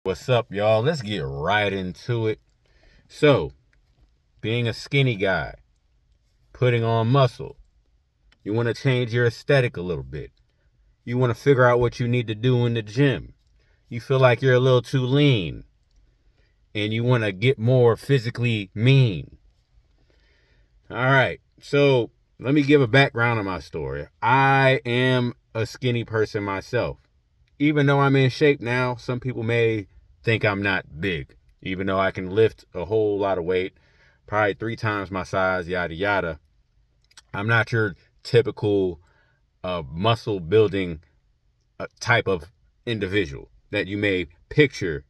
What's up, y'all? Let's get right into it. So, being a skinny guy, putting on muscle, you want to change your aesthetic a little bit. You want to figure out what you need to do in the gym. You feel like you're a little too lean and you want to get more physically mean. All right. So, let me give a background on my story. I am a skinny person myself. Even though I'm in shape now, some people may think I'm not big, even though I can lift a whole lot of weight, probably 3 times my size, yada yada. I'm not your typical muscle building type of individual that you may picture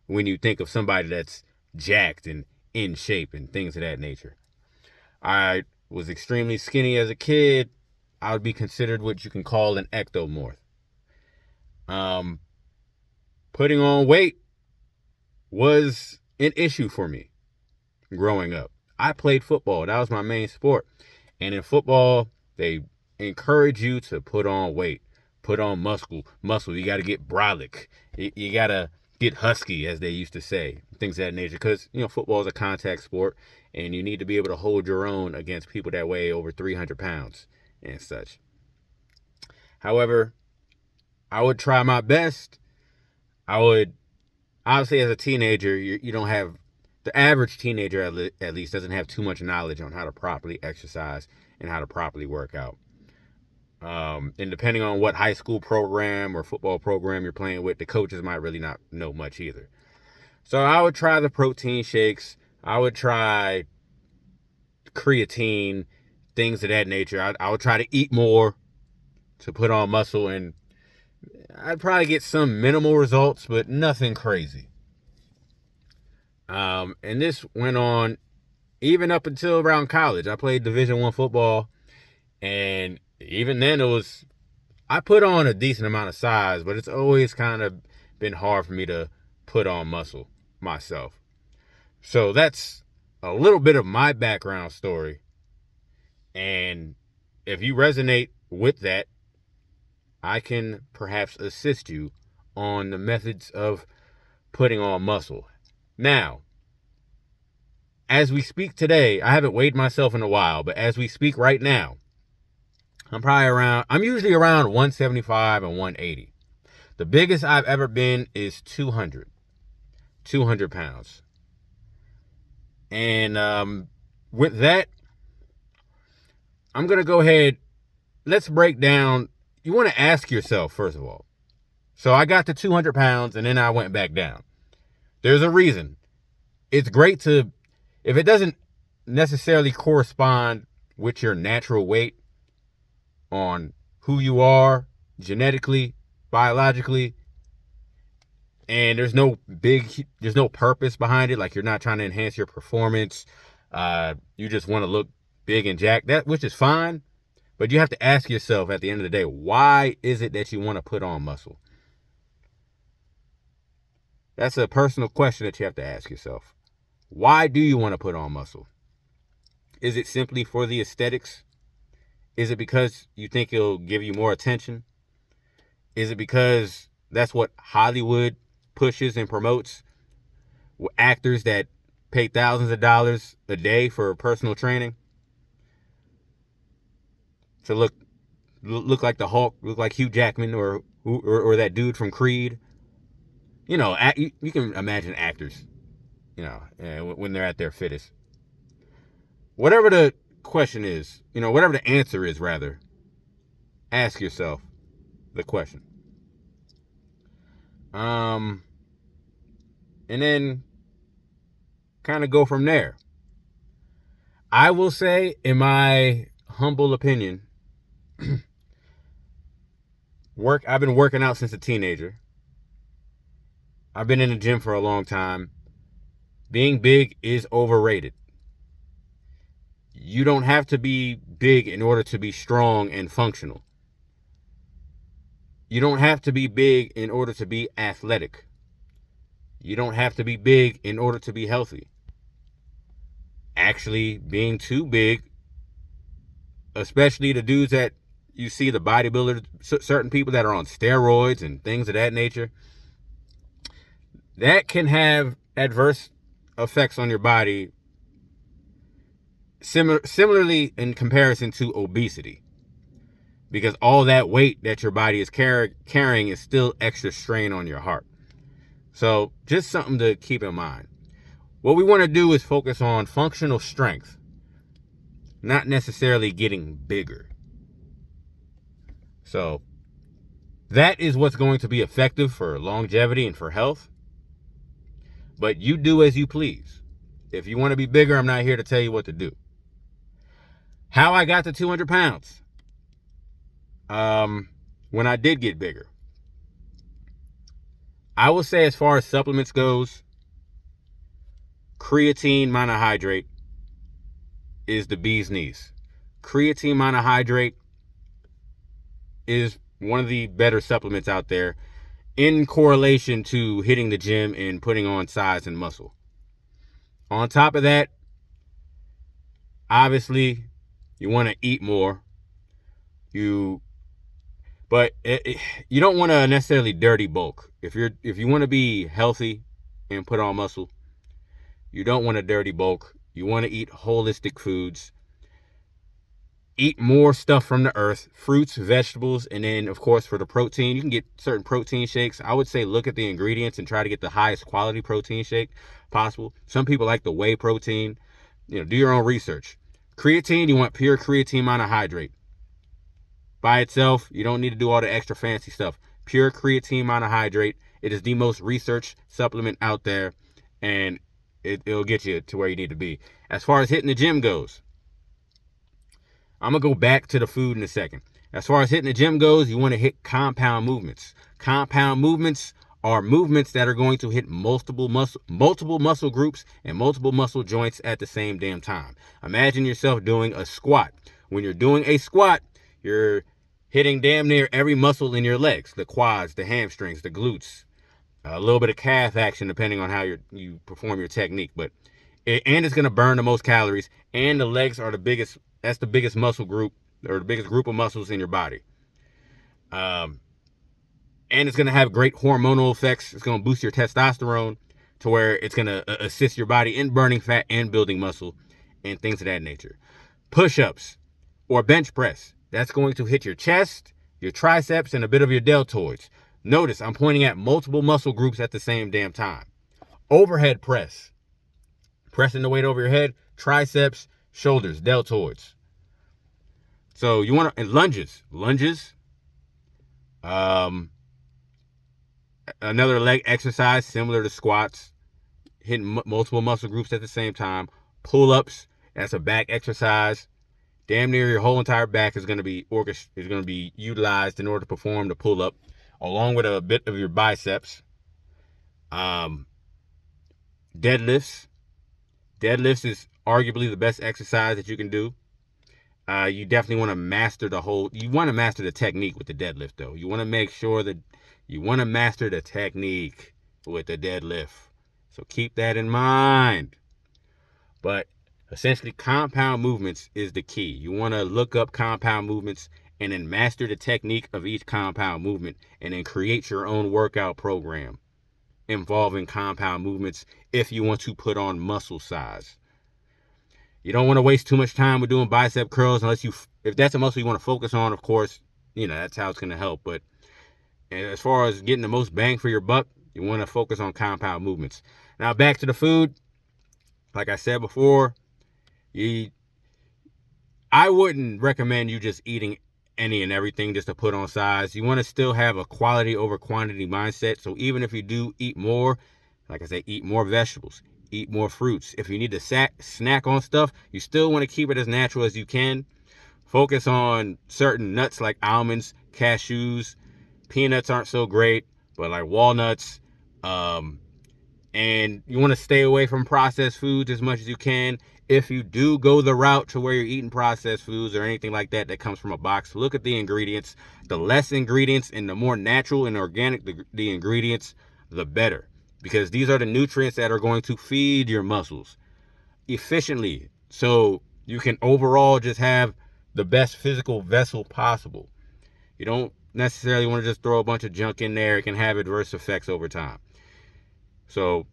when you think of somebody that's jacked and in shape and things of that nature. I was extremely skinny as a kid. I would be considered what you can call an ectomorph. Um, Putting on weight was an issue for me growing up. I played football. That was my main sport. And in football, they encourage you to put on weight, put on muscle. You got to get brolic. You got to get husky, as they used to say, things of that nature. Because, football is a contact sport, and you need to be able to hold your own against people that weigh over 300 pounds and such. However, I would try my best. I would Obviously, as a teenager, you don't have the average teenager at least doesn't have too much knowledge on how to properly exercise and how to properly work out. And depending on what high school program or football program you're playing with, the coaches might really not know much either. So I would try the protein shakes. I would try creatine, things of that nature. I would try to eat more to put on muscle, and I'd probably get some minimal results, but nothing crazy. And this went on even up until around college. I played Division I football, and even then I put on a decent amount of size, but it's always kind of been hard for me to put on muscle myself. So that's a little bit of my background story. And if you resonate with that, I can perhaps assist you on the methods of putting on muscle. Now, as we speak today, I haven't weighed myself in a while, but as we speak right now, I'm usually around 175 and 180. The biggest I've ever been is 200 pounds. And with that, I'm going to go ahead. Let's break down. You want to ask yourself, first of all. So I got to 200 pounds and then I went back down. There's a reason. It's great if it doesn't necessarily correspond with your natural weight on who you are genetically, biologically, and there's no purpose behind it. Like, you're not trying to enhance your performance. You just want to look big and jacked, which is fine. But you have to ask yourself at the end of the day, why is it that you want to put on muscle? That's a personal question that you have to ask yourself. Why do you want to put on muscle? Is it simply for the aesthetics? Is it because you think it'll give you more attention? Is it because that's what Hollywood pushes and promotes? Actors that pay thousands of dollars a day for personal training to look like the Hulk, look like Hugh Jackman or that dude from Creed. You can imagine actors, when they're at their fittest. Whatever the question is, whatever the answer is, rather, ask yourself the question. And then kind of go from there. I will say, in my humble opinion, I've been working out since a teenager. I've been in the gym for a long time. Being big is overrated. You don't have to be big in order to be strong and functional. You don't have to be big in order to be athletic. You don't have to be big in order to be healthy. Actually, being too big, especially the dudes that you see, the bodybuilders, certain people that are on steroids and things of that nature, that can have adverse effects on your body similarly in comparison to obesity, because all that weight that your body is carrying is still extra strain on your heart. So just something to keep in mind. What we want to do is focus on functional strength, not necessarily getting bigger. So that is what's going to be effective for longevity and for health. But you do as you please. If you want to be bigger, I'm not here to tell you what to do. How I got to 200 pounds. When I did get bigger. I will say, as far as supplements goes, creatine monohydrate is the bee's knees. Creatine monohydrate is one of the better supplements out there in correlation to hitting the gym and putting on size and muscle. On top of that, obviously, you want to eat more. But you don't want to necessarily dirty bulk. If you want to be healthy and put on muscle, you don't want to dirty bulk. You want to eat holistic foods. Eat more stuff from the earth, fruits, vegetables, and then, of course, for the protein, you can get certain protein shakes. I would say look at the ingredients and try to get the highest quality protein shake possible. Some people like the whey protein. Do your own research. Creatine, you want pure creatine monohydrate. By itself, you don't need to do all the extra fancy stuff. Pure creatine monohydrate. It is the most researched supplement out there, and it'll get you to where you need to be. As far as hitting the gym goes, I'm going to go back to the food in a second. As far as hitting the gym goes, you want to hit compound movements. Compound movements are movements that are going to hit multiple muscle groups and multiple muscle joints at the same damn time. Imagine yourself doing a squat. When you're doing a squat, you're hitting damn near every muscle in your legs, the quads, the hamstrings, the glutes, a little bit of calf action depending on how you perform your technique. And it's going to burn the most calories, and the legs are the biggest. That's the biggest muscle group, or the biggest group of muscles in your body. And it's going to have great hormonal effects. It's going to boost your testosterone to where it's going to assist your body in burning fat and building muscle and things of that nature. Push-ups or bench press. That's going to hit your chest, your triceps, and a bit of your deltoids. Notice I'm pointing at multiple muscle groups at the same damn time. Overhead press. Pressing the weight over your head, triceps, shoulders, deltoids. So you want to, and lunges. Another leg exercise similar to squats, hitting multiple muscle groups at the same time. Pull-ups, that's a back exercise. Damn near your whole entire back is going to be utilized in order to perform the pull-up, along with a bit of your biceps. Deadlifts. Deadlifts is arguably the best exercise that you can do. You definitely want to master the technique with the deadlift, though. You want to make sure that you want to master the technique with the deadlift. So keep that in mind. But essentially, compound movements is the key. You want to look up compound movements and then master the technique of each compound movement, and then create your own workout program involving compound movements if you want to put on muscle size. You don't want to waste too much time with doing bicep curls if that's a muscle you want to focus on, of course, that's how it's going to help. But as far as getting the most bang for your buck, you want to focus on compound movements. Now back to the food. Like I said before, I wouldn't recommend you just eating any and everything just to put on size. You want to still have a quality over quantity mindset. So even if you do eat more, like I say, eat more vegetables, eat more fruits. If you need to snack on stuff, you still want to keep it as natural as you can. Focus on certain nuts like almonds, cashews. Peanuts aren't so great, but like walnuts. And you want to stay away from processed foods as much as you can. If you do go the route to where you're eating processed foods or anything like that comes from a box, look at the ingredients. The less ingredients and the more natural and organic the ingredients, the better. Because these are the nutrients that are going to feed your muscles efficiently. So you can overall just have the best physical vessel possible. You don't necessarily want to just throw a bunch of junk in there. It can have adverse effects over time. So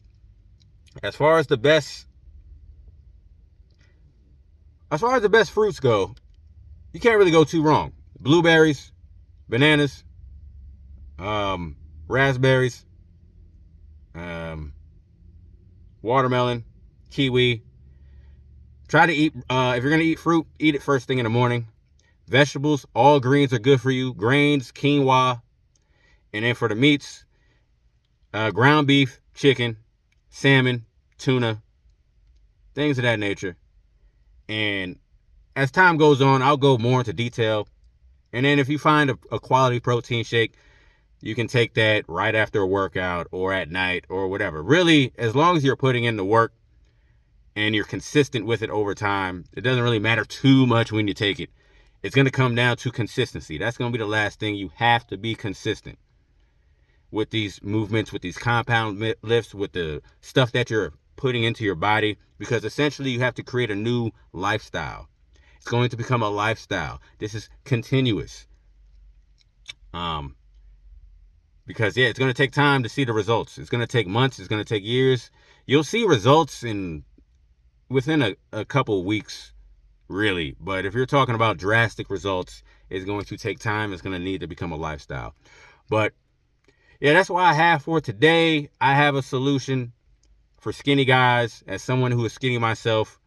as far as the best fruits go, you can't really go too wrong. Blueberries, bananas, raspberries, um, watermelon, kiwi. Try to eat, if you're going to eat fruit, eat it first thing in the morning. Vegetables, all greens are good for you. Grains, quinoa. And then for the meats, ground beef, chicken, salmon, tuna, things of that nature. And as time goes on, I'll go more into detail. And then if you find a quality protein shake, you can take that right after a workout or at night or whatever. Really, as long as you're putting in the work and you're consistent with it over time, it doesn't really matter too much when you take it. It's going to come down to consistency. That's going to be the last thing. You have to be consistent with these movements, with these compound lifts, with the stuff that you're putting into your body, because essentially you have to create a new lifestyle. It's going to become a lifestyle. This is continuous. Because it's going to take time to see the results. It's going to take months. It's going to take years. You'll see results within a couple weeks, really. But if you're talking about drastic results, it's going to take time. It's going to need to become a lifestyle. But yeah, that's what I have for today. I have a solution for skinny guys as someone who is skinny myself.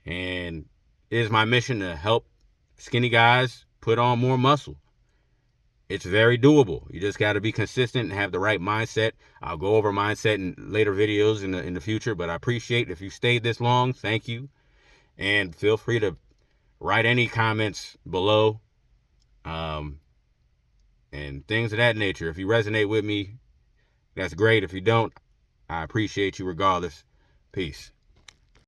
And it is my mission to help skinny guys put on more muscle. It's very doable. You just got to be consistent and have the right mindset. I'll go over mindset in later videos in the future, but I appreciate if you stayed this long. Thank you. And feel free to write any comments below and things of that nature. If you resonate with me, that's great. If you don't, I appreciate you regardless. Peace.